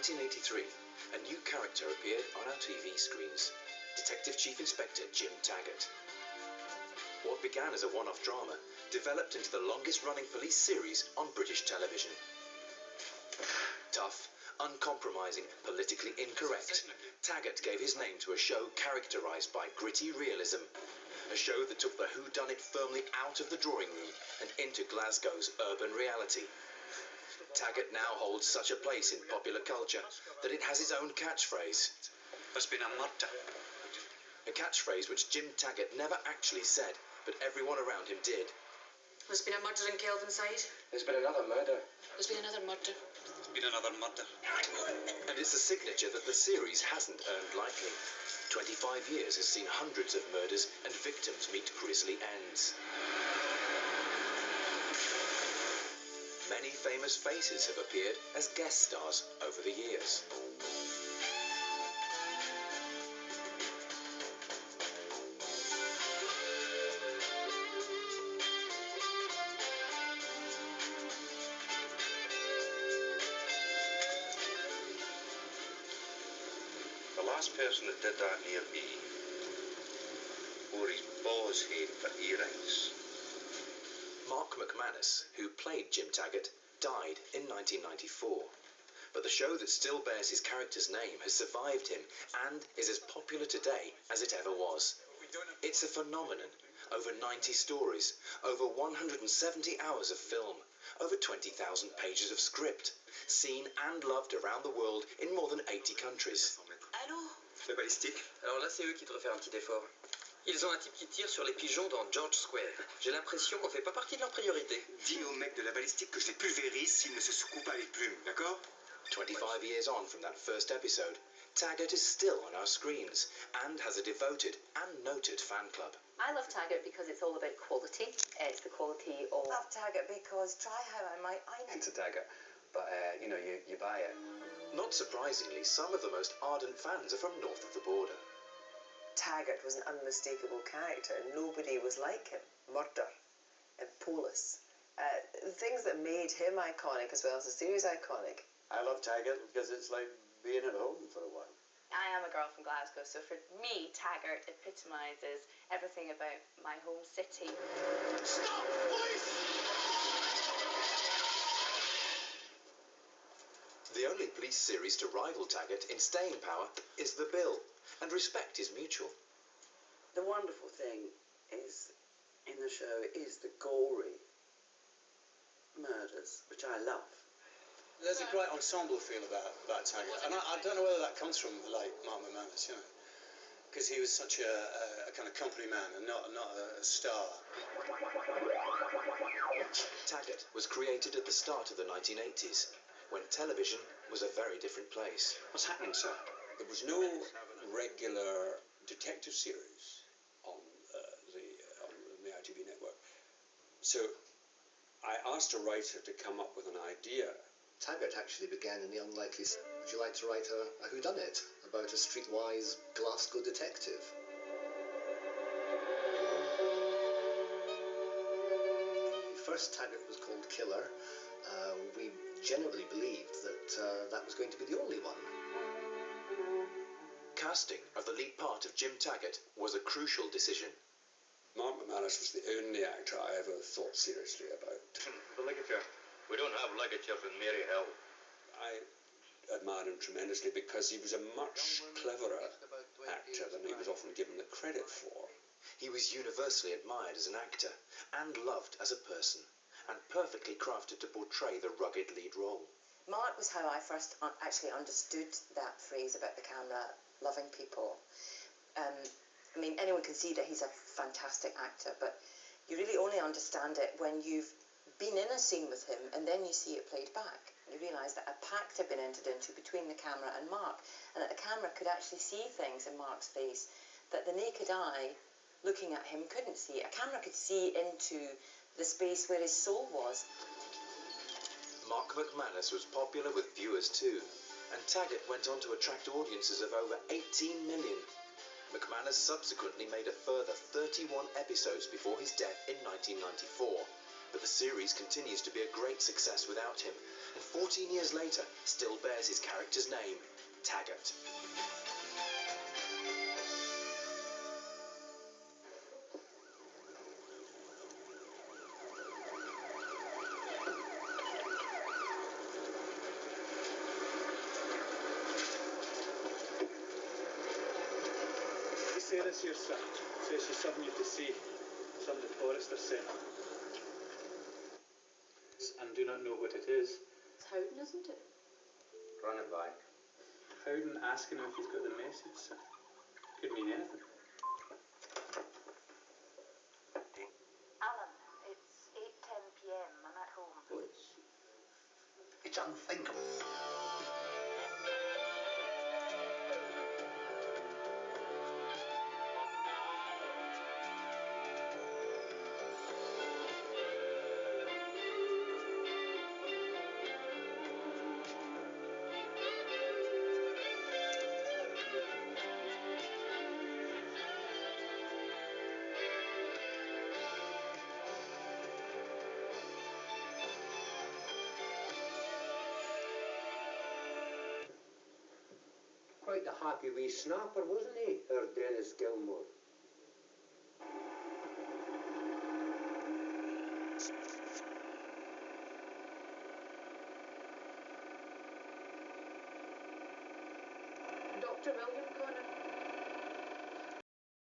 1983, a new character appeared on our TV screens, Detective Chief Inspector Jim Taggart. What began as a one-off drama developed into the longest-running police series on British television. Tough, uncompromising, politically incorrect, Taggart gave his name to a show characterised by gritty realism, a show that took the whodunit firmly out of the drawing room and into Glasgow's urban reality. Taggart now holds such a place in popular culture that it has its own catchphrase. There's been a murder. A catchphrase which Jim Taggart never actually said, but everyone around him did. There's been a murder in Kelvinside. There's been another murder. There's been another murder. There's been another murder. And it's a signature that the series hasn't earned lightly. 25 years has seen hundreds of murders and victims meet grisly ends. Many famous faces have appeared as guest stars over the years. The last person that did that near me wore his balls head for earrings. Mark McManus, who played Jim Taggart, died in 1994. But the show that still bears his character's name has survived him and is as popular today as it ever was. It's a phenomenon. Over 90 stories, over 170 hours of film, over 20,000 pages of script, seen and loved around the world in more than 80 countries. Allô? Le balistique. Alors là, c'est eux qui devraient faire un petit effort. Ils ont un type qui tire sur les pigeons dans George Square. J'ai l'impression qu'on fait pas partie de leur priorité. Dis au mec de la balistique que je les pulvérise s'il ne se secoue pas les plumes, d'accord? 25 years on from that first episode, Taggart is still on our screens and has a devoted and noted fan club. I love Taggart because it's all about quality. It's the quality of... Love Taggart because try how I might, Into Taggar, but you buy it. Not surprisingly, some of the most ardent fans are from north of the border. Taggart was an unmistakable character. Nobody was like him. Murder and Polis. Things that made him iconic as well as the series iconic. I love Taggart because it's like being at home for a while. I am a girl from Glasgow, so for me, Taggart epitomises everything about my home city. Stop, police! The only police series to rival Taggart in staying power is The Bill, and respect is mutual. The wonderful thing is, in the show, is the gory murders, which I love. There's a great ensemble feel about Taggart, and I don't know whether that comes from the late Mark McManus, you know, because he was such a kind of company man and not a star. Taggart was created at the start of the 1980s, when television was a very different place. What's happening, sir? There was no regular detective series on the ITV network. So I asked a writer to come up with an idea. Taggart actually began in the unlikely... Would you like to write a whodunit about a streetwise Glasgow detective? The first Taggart was called Killer. We generally believed that that was going to be the only one. Casting of the lead part of Jim Taggart was a crucial decision. Mark McManus was the only actor I ever thought seriously about. The ligature. We don't have ligatures in Maryhill. I admired him tremendously because he was a much cleverer actor than he was often given the credit for. He was universally admired as an actor and loved as a person, and perfectly crafted to portray the rugged lead role. Mark was how I first actually understood that phrase about the camera, loving people. I mean, anyone can see that he's a fantastic actor, but you really only understand it when you've been in a scene with him and then you see it played back. You realise that a pact had been entered into between the camera and Mark, and that the camera could actually see things in Mark's face that the naked eye looking at him couldn't see. A camera could see into the space where his soul was. Mark McManus was popular with viewers too, and Taggart went on to attract audiences of over 18 million. McManus subsequently made a further 31 episodes before his death in 1994, But the series continues to be a great success without him, and 14 years later still bears his character's name, Taggart. Say this here, son. Says she's something you to see. Something the forester sent. And do not know what it is. It's Howden, isn't it? Run it by. Howden asking him if he's got the message, son. Could mean anything. Alan, it's 8:10 p.m. I'm at home. Oh, it's unthinkable. Quite a happy wee snapper, wasn't he, our Dennis Gilmore? Dr. Williams?